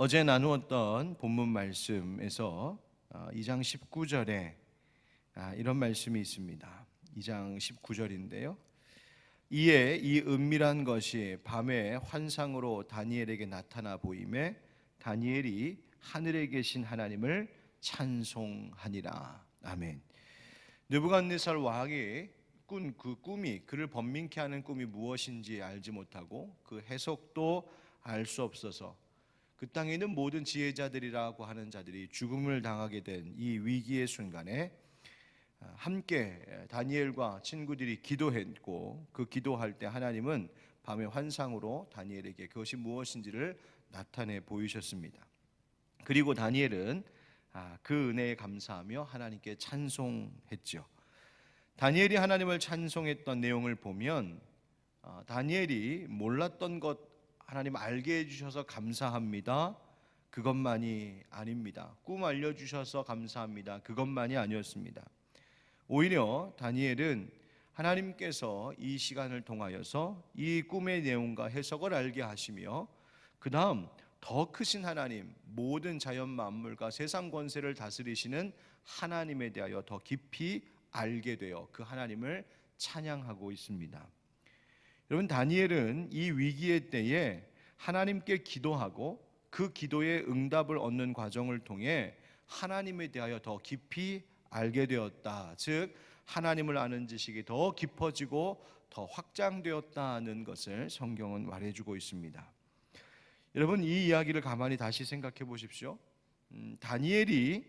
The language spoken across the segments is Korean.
어제 나누었던 본문 말씀에서 2장 19절에 이런 말씀이 있습니다. 2장 19절인데요. 이에 이 은밀한 것이 밤에 환상으로 다니엘에게 나타나 보임에 다니엘이 하늘에 계신 하나님을 찬송하니라. 아멘. 느부갓네살 왕이 꾼 그 꿈이, 그를 번민케 하는 꿈이 무엇인지 알지 못하고 그 해석도 알 수 없어서 그 땅에 있는 모든 지혜자들이라고 하는 자들이 죽음을 당하게 된 이 위기의 순간에 함께 다니엘과 친구들이 기도했고, 그 기도할 때 하나님은 밤의 환상으로 다니엘에게 그것이 무엇인지를 나타내 보이셨습니다. 그리고 다니엘은 그 은혜에 감사하며 하나님께 찬송했죠. 다니엘이 하나님을 찬송했던 내용을 보면 다니엘이 몰랐던 것 하나님 알게 해주셔서 감사합니다, 그것만이 아닙니다. 꿈 알려주셔서 감사합니다, 그것만이 아니었습니다. 오히려 다니엘은 하나님께서 이 시간을 통하여서 이 꿈의 내용과 해석을 알게 하시며 그 다음 더 크신 하나님, 모든 자연 만물과 세상 권세를 다스리시는 하나님에 대하여 더 깊이 알게 되어 그 하나님을 찬양하고 있습니다. 여러분, 다니엘은 이 위기의 때에 하나님께 기도하고 그 기도의 응답을 얻는 과정을 통해 하나님에 대하여 더 깊이 알게 되었다. 즉 하나님을 아는 지식이 더 깊어지고 더 확장되었다는 것을 성경은 말해주고 있습니다. 여러분, 이 이야기를 가만히 다시 생각해 보십시오. 다니엘이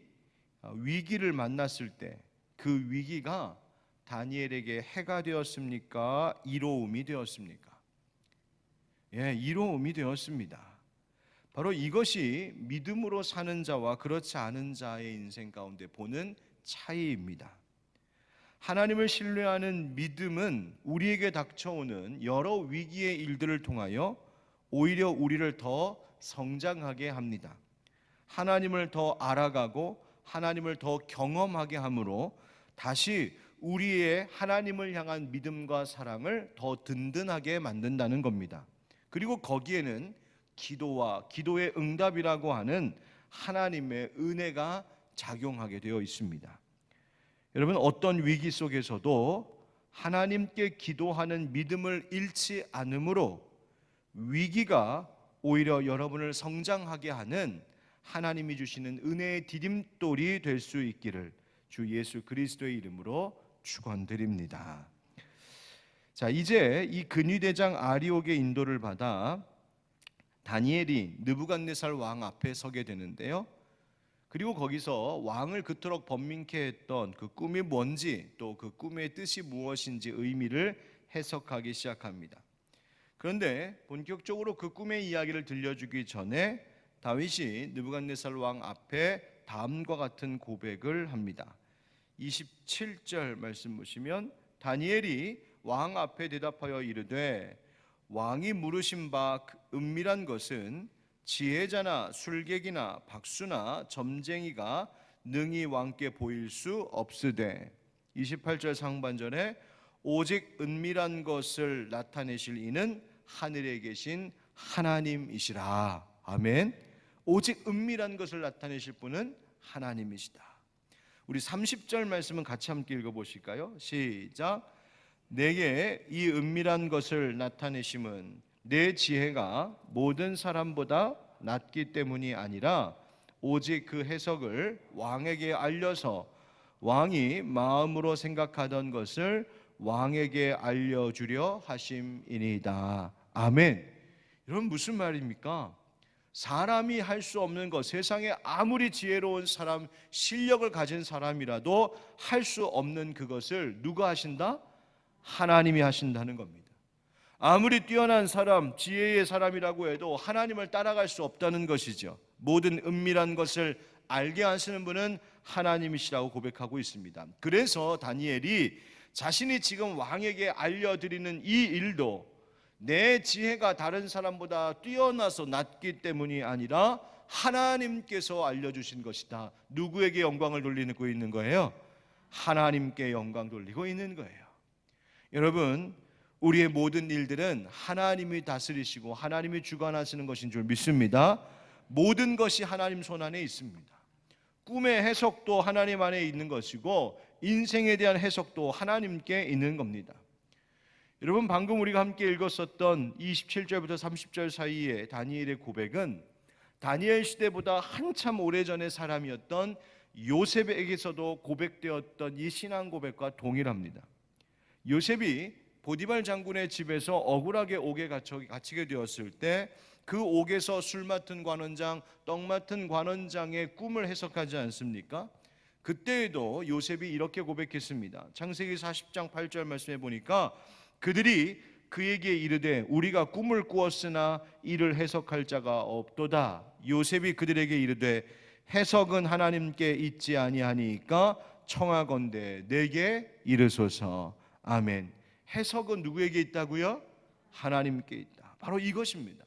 위기를 만났을 때 그 위기가 다니엘에게 해가 되었습니까? 이로움이 되었습니까? 이로움이 되었습니다. 바로 이것이 믿음으로 사는 자와 그렇지 않은 자의 인생 가운데 보는 차이입니다. 하나님을 신뢰하는 믿음은 우리에게 닥쳐오는 여러 위기의 일들을 통하여 오히려 우리를 더 성장하게 합니다. 하나님을 더 알아가고 하나님을 더 경험하게 함으로 다시 우리의 하나님을 향한 믿음과 사랑을 더 든든하게 만든다는 겁니다. 그리고 거기에는 기도와 기도의 응답이라고 하는 하나님의 은혜가 작용하게 되어 있습니다. 여러분, 어떤 위기 속에서도 하나님께 기도하는 믿음을 잃지 않으므로 위기가 오히려 여러분을 성장하게 하는 하나님이 주시는 은혜의 디딤돌이 될 수 있기를 주 예수 그리스도의 이름으로 축원드립니다. 자, 이제 이 근위대장 아리옥의 인도를 받아 다니엘이 느부갓네살 왕 앞에 서게 되는데요. 그리고 거기서 왕을 그토록 번민케 했던 그 꿈이 뭔지, 또 그 꿈의 뜻이 무엇인지 의미를 해석하기 시작합니다. 그런데 본격적으로 그 꿈의 이야기를 들려주기 전에 다윗이 느부갓네살 왕 앞에 다음과 같은 고백을 합니다. 27절 말씀 보시면 다니엘이 왕 앞에 대답하여 이르되 왕이 물으신 바 은밀한 것은 지혜자나 술객이나 박수나 점쟁이가 능히 왕께 보일 수 없으되 28절 상반절에 오직 은밀한 것을 나타내실 이는 하늘에 계신 하나님이시라. 아멘. 오직 은밀한 것을 나타내실 분은 하나님이시다. 우리 30절 말씀은 같이 함께 읽어보실까요? 시작. 내게 이 은밀한 것을 나타내심은 내 지혜가 모든 사람보다 낮기 때문이 아니라 오직 그 해석을 왕에게 알려서 왕이 마음으로 생각하던 것을 왕에게 알려주려 하심이니이다. 아멘. 여러분, 무슨 말입니까? 사람이 할 수 없는 것, 세상에 아무리 지혜로운 사람, 실력을 가진 사람이라도 할 수 없는 그것을 누가 하신다? 하나님이 하신다는 겁니다. 아무리 뛰어난 사람, 지혜의 사람이라고 해도 하나님을 따라갈 수 없다는 것이죠. 모든 은밀한 것을 알게 하시는 분은 하나님이시라고 고백하고 있습니다. 그래서 다니엘이 자신이 지금 왕에게 알려드리는 이 일도 내 지혜가 다른 사람보다 뛰어나서 낫기 때문이 아니라 하나님께서 알려주신 것이다. 누구에게 영광을 돌리고 있는 거예요? 하나님께 영광 돌리고 있는 거예요. 여러분, 우리의 모든 일들은 하나님이 다스리시고 하나님이 주관하시는 것인 줄 믿습니다. 모든 것이 하나님 손 안에 있습니다. 꿈의 해석도 하나님 안에 있는 것이고 인생에 대한 해석도 하나님께 있는 겁니다. 여러분, 방금 우리가 함께 읽었었던 27절부터 30절 사이의 다니엘의 고백은 다니엘 시대보다 한참 오래전의 사람이었던 요셉에게서도 고백되었던 이 신앙 고백과 동일합니다. 요셉이 보디발 장군의 집에서 억울하게 옥에 갇히게 되었을 때 그 옥에서 술 맡은 관원장, 떡 맡은 관원장의 꿈을 해석하지 않습니까? 그때에도 요셉이 이렇게 고백했습니다. 창세기 40장 8절 말씀해 보니까 그들이 그에게 이르되 우리가 꿈을 꾸었으나 이를 해석할 자가 없도다. 요셉이 그들에게 이르되 해석은 하나님께 있지 아니하니까 청하건대 내게 이르소서. 아멘. 해석은 누구에게 있다고요? 하나님께 있다. 바로 이것입니다.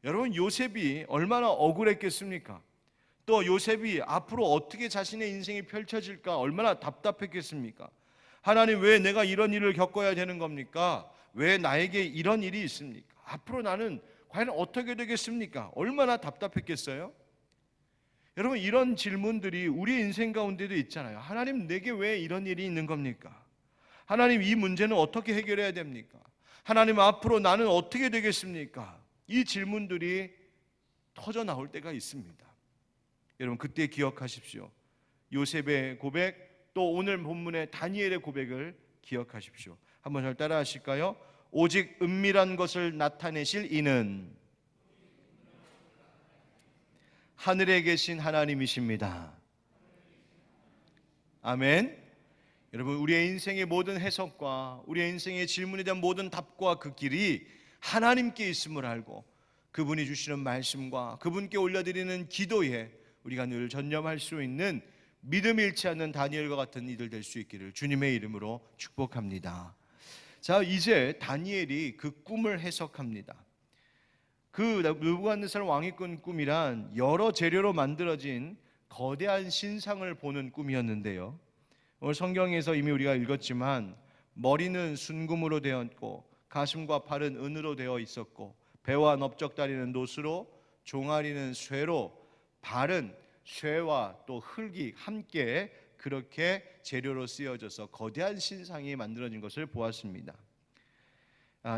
여러분, 요셉이 얼마나 억울했겠습니까? 또 요셉이 앞으로 어떻게 자신의 인생이 펼쳐질까 얼마나 답답했겠습니까? 하나님, 왜 내가 이런 일을 겪어야 되는 겁니까? 왜 나에게 이런 일이 있습니까? 앞으로 나는 과연 어떻게 되겠습니까? 얼마나 답답했겠어요? 여러분, 이런 질문들이 우리 인생 가운데도 있잖아요. 하나님, 내게 왜 이런 일이 있는 겁니까? 하나님, 이 문제는 어떻게 해결해야 됩니까? 하나님, 앞으로 나는 어떻게 되겠습니까? 이 질문들이 터져 나올 때가 있습니다. 여러분, 그때 기억하십시오. 요셉의 고백, 또 오늘 본문의 다니엘의 고백을 기억하십시오. 한번 잘 따라 하실까요? 오직 은밀한 것을 나타내실 이는 하늘에 계신 하나님이십니다. 아멘. 여러분, 우리의 인생의 모든 해석과 우리의 인생의 질문에 대한 모든 답과 그 길이 하나님께 있음을 알고 그분이 주시는 말씀과 그분께 올려드리는 기도에 우리가 늘 전념할 수 있는 믿음 잃지 않는 다니엘과 같은 이들 될 수 있기를 주님의 이름으로 축복합니다. 자, 이제 다니엘이 그 꿈을 해석합니다. 그 느부갓네살 왕이 꾼 꿈이란 여러 재료로 만들어진 거대한 신상을 보는 꿈이었는데요. 오늘 성경에서 이미 우리가 읽었지만 머리는 순금으로 되었고 가슴과 팔은 은으로 되어 있었고 배와 넓적다리는 노스로 종아리는 쇠로 발은 쇠와 또 흙이 함께 그렇게 재료로 쓰여져서 거대한 신상이 만들어진 것을 보았습니다.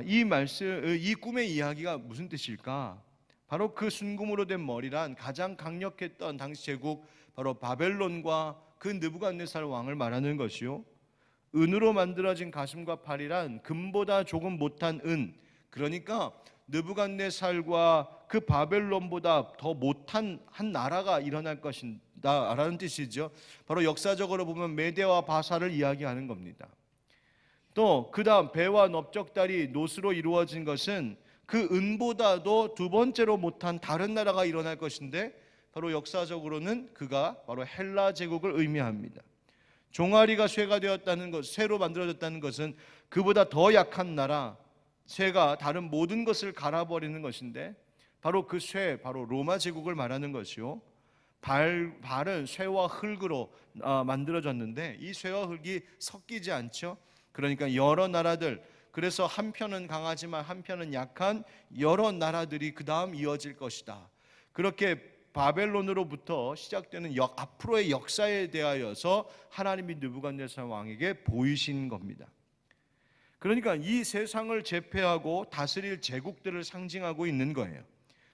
이 꿈의 이야기가 무슨 뜻일까? 바로 그 순금으로 된 머리란 가장 강력했던 당시 제국 바로 바벨론과 그 느부갓네살 왕을 말하는 것이요, 은으로 만들어진 가슴과 팔이란 금보다 조금 못한 은, 그러니까 느부갓네살과 그 바벨론보다 더 못한 한 나라가 일어날 것이다 라는 뜻이죠. 바로 역사적으로 보면 메대와 바사를 이야기하는 겁니다. 또 그 다음 배와 넓적다리 노스로 이루어진 것은 그 은보다도 두 번째로 못한 다른 나라가 일어날 것인데 바로 역사적으로는 그가 바로 헬라 제국을 의미합니다. 종아리가 쇠가 되었다는 것, 쇠로 만들어졌다는 것은 그보다 더 약한 나라, 쇠가 다른 모든 것을 갈아버리는 것인데 바로 그 쇠, 바로 로마 제국을 말하는 것이요, 발은 쇠와 흙으로 만들어졌는데 이 쇠와 흙이 섞이지 않죠. 그러니까 여러 나라들, 그래서 한편은 강하지만 한편은 약한 여러 나라들이 그 다음 이어질 것이다. 그렇게 바벨론으로부터 시작되는 앞으로의 역사에 대하여서 하나님이 느부갓네살 왕에게 보이신 겁니다. 그러니까 이 세상을 제패하고 다스릴 제국들을 상징하고 있는 거예요.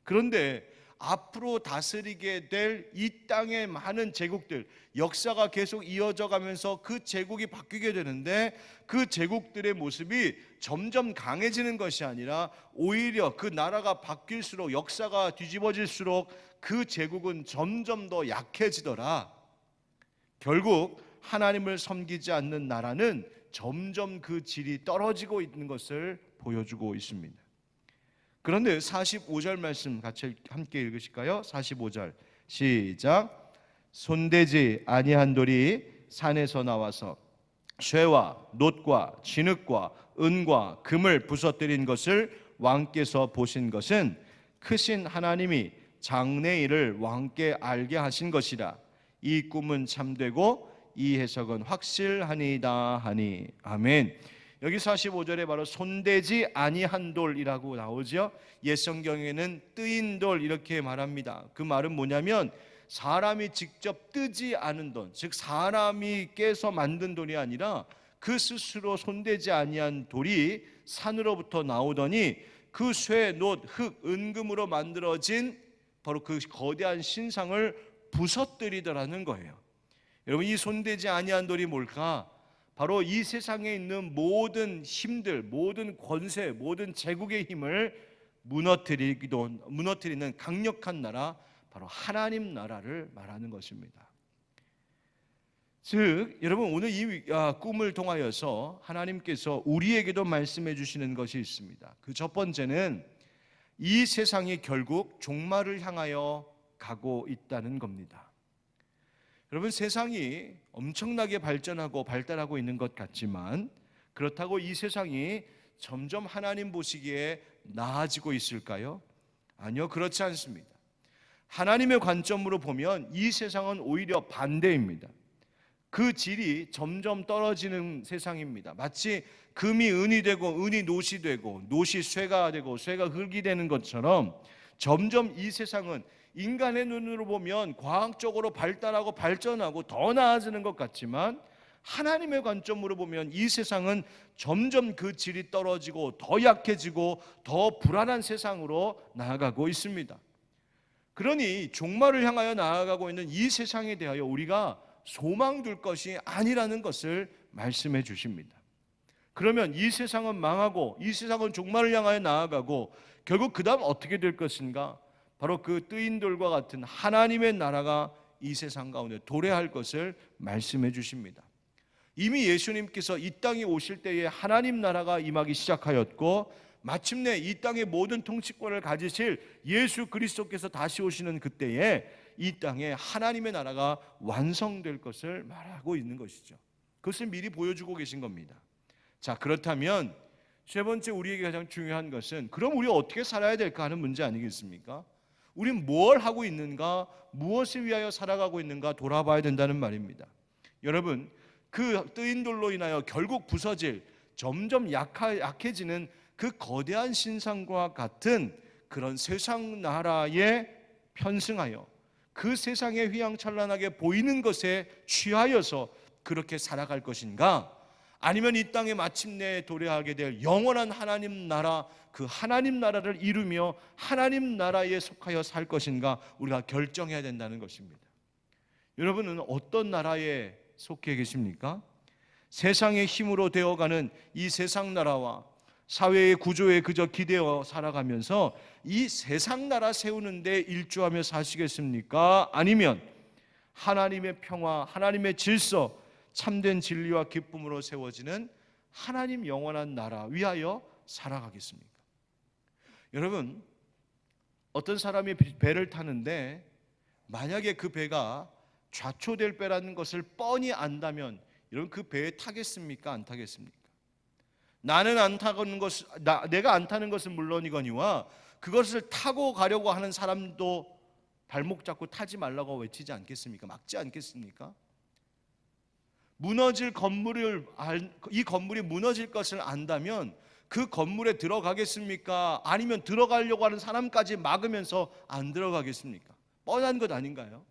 그런데 앞으로 다스리게 될 이 땅의 많은 제국들, 역사가 계속 이어져 가면서 그 제국이 바뀌게 되는데 그 제국들의 모습이 점점 강해지는 것이 아니라 오히려 그 나라가 바뀔수록, 역사가 뒤집어질수록 그 제국은 점점 더 약해지더라. 결국 하나님을 섬기지 않는 나라는 점점 그 질이 떨어지고 있는 것을 보여주고 있습니다. 그런데 45절 말씀 같이 함께 읽으실까요? 45절 시작. 손대지 아니한 돌이 산에서 나와서 쇠와 놋과 진흙과 은과 금을 부서뜨린 것을 왕께서 보신 것은 크신 하나님이 장래일을 왕께 알게 하신 것이라. 이 꿈은 참되고 이 해석은 확실하니이다 하니. 아멘. 여기 45절에 바로 손대지 아니한 돌이라고 나오죠. 옛 성경에는 뜨인 돌 이렇게 말합니다. 그 말은 뭐냐면 사람이 직접 뜨지 않은 돌, 즉 사람이 깨서 만든 돌이 아니라 그 스스로 손대지 아니한 돌이 산으로부터 나오더니 그 쇠, 놋, 흙, 은금으로 만들어진 바로 그 거대한 신상을 부서뜨리더라는 거예요. 여러분, 이 손대지 아니한 돌이 뭘까? 바로 이 세상에 있는 모든 힘들, 모든 권세, 모든 제국의 힘을 무너뜨리는 강력한 나라, 바로 하나님 나라를 말하는 것입니다. 즉 여러분, 오늘 이 꿈을 통하여서 하나님께서 우리에게도 말씀해 주시는 것이 있습니다. 그 첫 번째는 이 세상이 결국 종말을 향하여 가고 있다는 겁니다. 여러분, 세상이 엄청나게 발달하고 있는 것 같지만 그렇다고 이 세상이 점점 하나님 보시기에 나아지고 있을까요? 아니요, 그렇지 않습니다. 하나님의 관점으로 보면 이 세상은 오히려 반대입니다. 그 질이 점점 떨어지는 세상입니다. 마치 금이 은이 되고 은이 노시 되고 노시 쇠가 되고 쇠가 흙이 되는 것처럼 점점 이 세상은 인간의 눈으로 보면 과학적으로 발달하고 발전하고 더 나아지는 것 같지만 하나님의 관점으로 보면 이 세상은 점점 그 질이 떨어지고 더 약해지고 더 불안한 세상으로 나아가고 있습니다. 그러니 종말을 향하여 나아가고 있는 이 세상에 대하여 우리가 소망 둘 것이 아니라는 것을 말씀해 주십니다. 그러면 이 세상은 망하고 이 세상은 종말을 향하여 나아가고 결국 그 다음 어떻게 될 것인가? 바로 그 뜨인 돌과 같은 하나님의 나라가 이 세상 가운데 도래할 것을 말씀해 주십니다. 이미 예수님께서 이 땅에 오실 때에 하나님 나라가 임하기 시작하였고 마침내 이 땅의 모든 통치권을 가지실 예수 그리스도께서 다시 오시는 그때에 이 땅에 하나님의 나라가 완성될 것을 말하고 있는 것이죠. 그것을 미리 보여주고 계신 겁니다. 자, 그렇다면 세 번째 우리에게 가장 중요한 것은 그럼 우리 어떻게 살아야 될까 하는 문제 아니겠습니까? 우린 뭘 하고 있는가, 무엇을 위하여 살아가고 있는가 돌아봐야 된다는 말입니다. 여러분, 그 뜨인 돌로 인하여 결국 부서질, 점점 약해지는 그 거대한 신상과 같은 그런 세상 나라에 편승하여 그 세상에 휘황찬란하게 보이는 것에 취하여서 그렇게 살아갈 것인가? 아니면 이 땅에 마침내 도래하게 될 영원한 하나님 나라, 그 하나님 나라를 이루며 하나님 나라에 속하여 살 것인가 우리가 결정해야 된다는 것입니다. 여러분은 어떤 나라에 속해 계십니까? 세상의 힘으로 되어가는 이 세상 나라와 사회의 구조에 그저 기대어 살아가면서 이 세상 나라 세우는 데 일조하며 사시겠습니까? 아니면 하나님의 평화, 하나님의 질서, 참된 진리와 기쁨으로 세워지는 하나님 영원한 나라 위하여 살아가겠습니까? 여러분, 어떤 사람이 배를 타는데 만약에 그 배가 좌초될 배라는 것을 뻔히 안다면 여러분, 그 배에 타겠습니까? 안 타겠습니까? 내가 안 타는 것은 물론이거니와 그것을 타고 가려고 하는 사람도 발목 잡고 타지 말라고 외치지 않겠습니까? 막지 않겠습니까? 이 건물이 무너질 것을 안다면 그 건물에 들어가겠습니까? 아니면 들어가려고 하는 사람까지 막으면서 안 들어가겠습니까? 뻔한 것 아닌가요?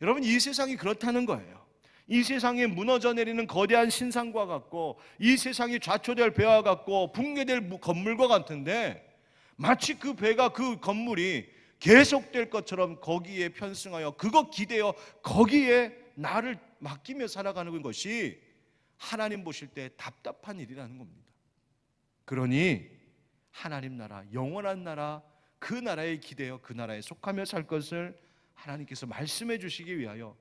여러분, 이 세상이 그렇다는 거예요. 이 세상에 무너져 내리는 거대한 신상과 같고 이 세상이 좌초될 배와 같고 붕괴될 건물과 같은데 마치 그 배가 그 건물이 계속될 것처럼 거기에 편승하여 그거 기대어 거기에 나를 맡기며 살아가는 것이 하나님 보실 때 답답한 일이라는 겁니다. 그러니 하나님 나라, 영원한 나라, 그 나라에 기대어 그 나라에 속하며 살 것을 하나님께서 말씀해 주시기 위하여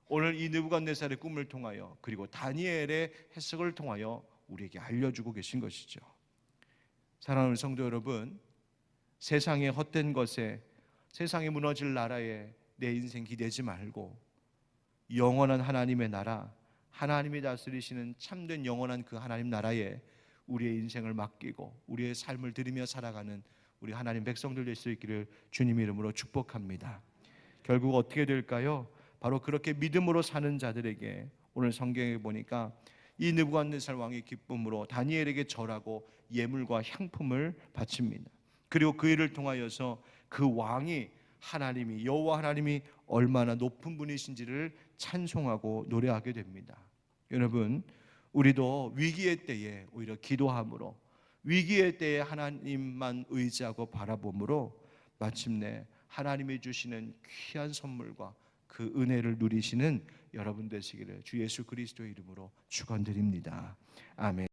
오늘 이 느부갓네살의 꿈을 통하여 그리고 다니엘의 해석을 통하여 우리에게 알려주고 계신 것이죠. 사랑하는 성도 여러분, 세상의 헛된 것에, 세상에 무너질 나라에 내 인생 기대지 말고 영원한 하나님의 나라, 하나님이 다스리시는 참된 영원한 그 하나님 나라에 우리의 인생을 맡기고 우리의 삶을 드리며 살아가는 우리 하나님 백성들 될 수 있기를 주님 이름으로 축복합니다. 결국 어떻게 될까요? 바로 그렇게 믿음으로 사는 자들에게 오늘 성경에 보니까 이 느부갓네살 왕이 기쁨으로 다니엘에게 절하고 예물과 향품을 바칩니다. 그리고 그 일을 통하여서 그 왕이 하나님이 여호와 하나님이 얼마나 높은 분이신지를 찬송하고 노래하게 됩니다. 여러분, 우리도 위기의 때에 오히려 기도함으로, 위기의 때에 하나님만 의지하고 바라봄으로 마침내 하나님이 주시는 귀한 선물과 그 은혜를 누리시는 여러분 되시기를 주 예수 그리스도의 이름으로 축원드립니다. 아멘.